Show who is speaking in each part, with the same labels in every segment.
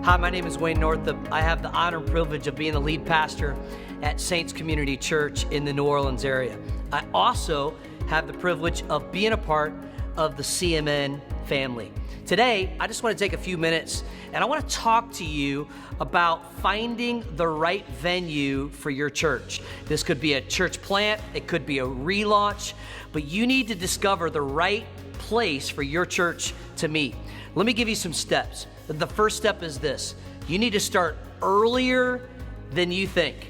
Speaker 1: Hi, my name is Wayne Northup. I have the honor and privilege of being the lead pastor at Saints Community Church in the New Orleans area. I also have the privilege of being a part of the CMN family. Today, I just want to take a few minutes and I want to talk to you about finding the right venue for your church. This could be a church plant, it could be a relaunch, but you need to discover the right place for your church to meet. Let me give you some steps. The first step is this: you need to start earlier than you think.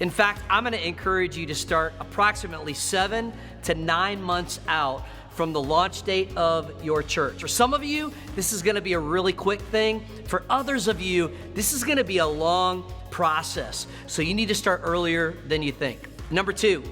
Speaker 1: In fact, I'm going to encourage you to start approximately 7 to 9 months out from the launch date of your church. For some of you, this is going to be a really quick thing. For others of you, this is going to be a long process. So you need to start earlier than you think. Number 2,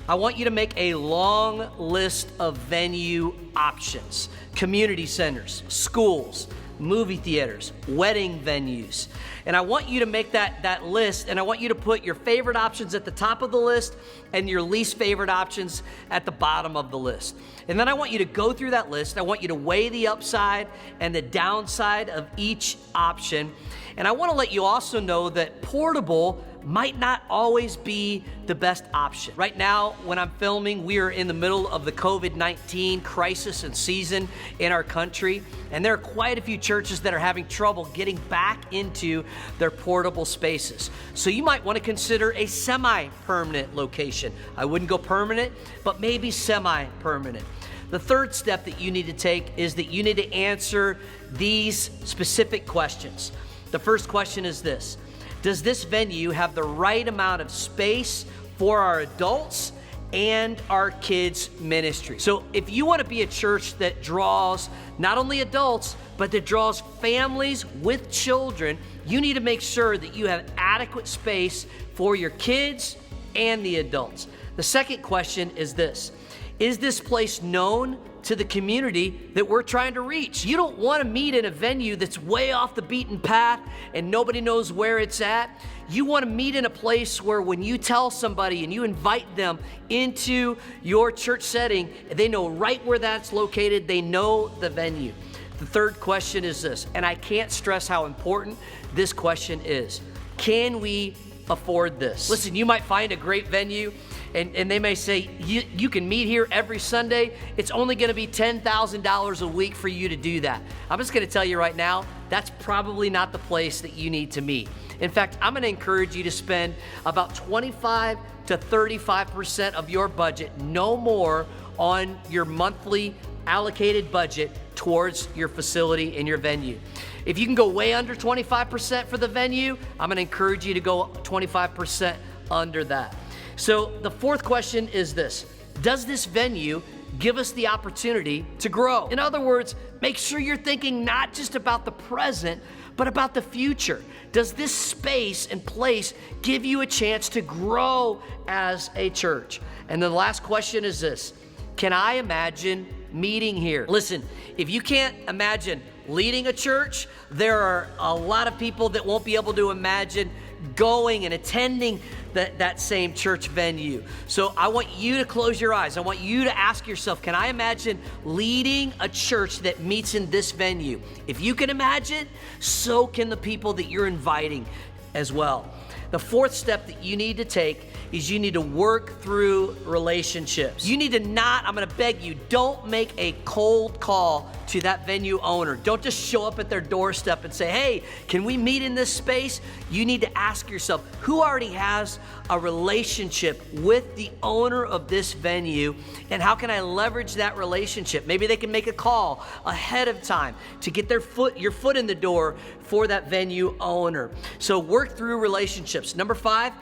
Speaker 1: I want you to make a long list of venue options: community centers, schools, movie theaters, wedding venues. And I want you to make that list, and I want you to put your favorite options at the top of the list and your least favorite options at the bottom of the list. And then I want you to go through that list. I want you to weigh the upside and the downside of each option. And I want to let you also know that portable might not always be the best option. Right now, when I'm filming, we are in the middle of the COVID-19 crisis and season in our country, and there are quite a few churches that are having trouble getting back into their portable spaces. So you might want to consider a semi-permanent location. I wouldn't go permanent, but maybe semi-permanent. The third step that you need to take is that you need to answer these specific questions. The first question is this: does this venue have the right amount of space for our adults and our kids' ministry? So if you want to be a church that draws not only adults, but that draws families with children, you need to make sure that you have adequate space for your kids and the adults. The second question is this: is this place known to the community that we're trying to reach? You don't want to meet in a venue that's way off the beaten path and nobody knows where it's at. You want to meet in a place where when you tell somebody and you invite them into your church setting, they know right where that's located, they know the venue. The third question is this, and I can't stress how important this question is: can we afford this? Listen, you might find a great venue and they may say, you can meet here every Sunday. It's only gonna be $10,000 a week for you to do that. I'm just gonna tell you right now, that's probably not the place that you need to meet. In fact, I'm gonna encourage you to spend about 25 to 35% of your budget, no more, on your monthly allocated budget towards your facility and your venue. If you can go way under 25% for the venue, I'm gonna encourage you to go 25% under that. So the fourth question is this: does this venue give us the opportunity to grow? In other words, make sure you're thinking not just about the present, but about the future. Does this space and place give you a chance to grow as a church? And the last question is this: can I imagine meeting here? Listen, if you can't imagine leading a church, there are a lot of people that won't be able to imagine going and attending that same church venue. So I want you to close your eyes. I want you to ask yourself, can I imagine leading a church that meets in this venue? If you can imagine, so can the people that you're inviting as well. The fourth step that you need to take is you need to work through relationships. You need to not, I'm gonna beg you, don't make a cold call to that venue owner. Don't just show up at their doorstep and say, hey, can we meet in this space? You need to ask yourself, who already has a relationship with the owner of this venue, and how can I leverage that relationship? Maybe they can make a call ahead of time to get your foot in the door for that venue owner. So work through relationships. Number 5,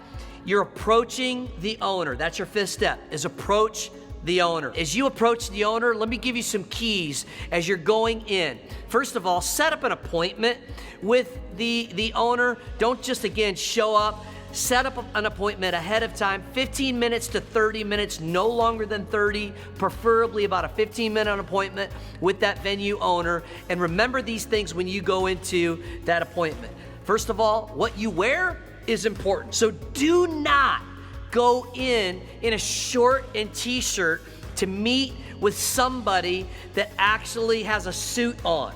Speaker 1: you're approaching the owner. That's your fifth step, is approach the owner. As you approach the owner, let me give you some keys as you're going in. First of all, set up an appointment with the owner. Don't just, again, show up. Set up an appointment ahead of time, 15 minutes to 30 minutes, no longer than 30, preferably about a 15-minute appointment with that venue owner. And remember these things when you go into that appointment. First of all, what you wear is important. So do not go in a short and t-shirt to meet with somebody that actually has a suit on.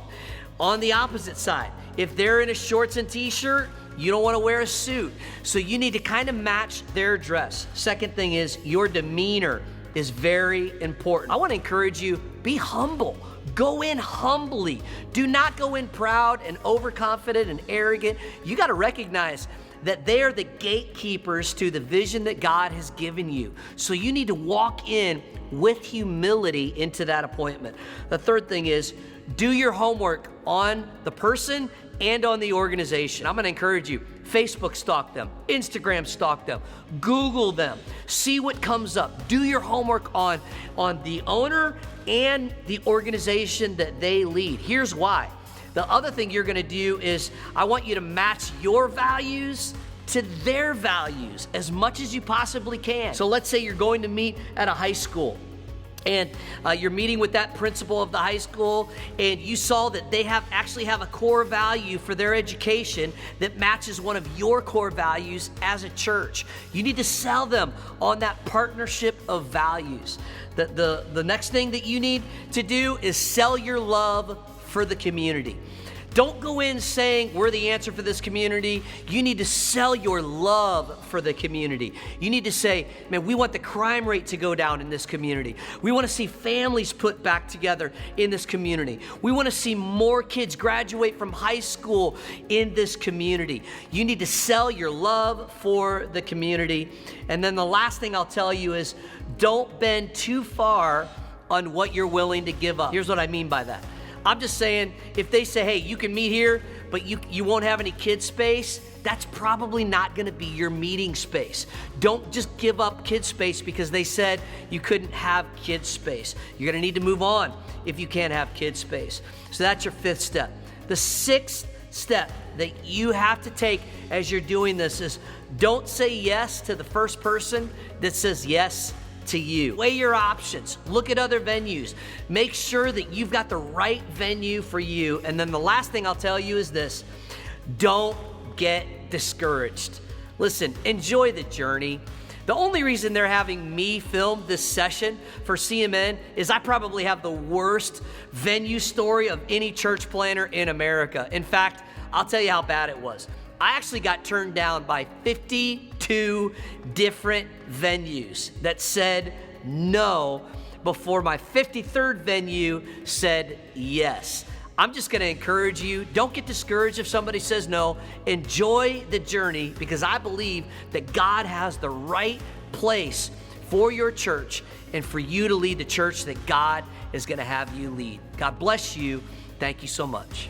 Speaker 1: On the opposite side, If they're in a shorts and t-shirt, you don't want to wear a suit. So you need to kind of match their dress. Second thing is your demeanor is very important. I want to encourage you, be humble. Go in humbly. Do not go in proud and overconfident and arrogant. You got to recognize that they are the gatekeepers to the vision that God has given you. So you need to walk in with humility into that appointment. The third thing is do your homework on the person and on the organization. I'm going to encourage you, Facebook stalk them, Instagram stalk them, Google them, see what comes up. Do your homework on the owner and the organization that they lead. Here's why. The other thing you're going to do is I want you to match your values to their values as much as you possibly can. So let's say you're going to meet at a high school, and you're meeting with that principal of the high school, and you saw that they actually have a core value for their education that matches one of your core values as a church. You need to sell them on that partnership of values. The next thing that you need to do is sell your love for the community. Don't go in saying we're the answer for this community. You need to sell your love for the community. You need to say, man, we want the crime rate to go down in this community. We want to see families put back together in this community. We want to see more kids graduate from high school in this community. You need to sell your love for the community. And then the last thing I'll tell you is don't bend too far on what you're willing to give up. Here's what I mean by that. I'm just saying, if they say, hey, you can meet here, but you won't have any kid space, that's probably not gonna be your meeting space. Don't just give up kid space because they said you couldn't have kid space. You're gonna need to move on if you can't have kid space. So that's your fifth step. The sixth step that you have to take as you're doing this is don't say yes to the first person that says yes to you. Weigh your options. Look at other venues. Make sure that you've got the right venue for you. And then the last thing I'll tell you is this: don't get discouraged. Listen, enjoy the journey. The only reason they're having me film this session for CMN is I probably have the worst venue story of any church planner in America. In fact, I'll tell you how bad it was. I actually got turned down by 52 different venues that said no before my 53rd venue said yes. I'm just going to encourage you, don't get discouraged if somebody says no. Enjoy the journey, because I believe that God has the right place for your church and for you to lead the church that God is going to have you lead. God bless you. Thank you so much.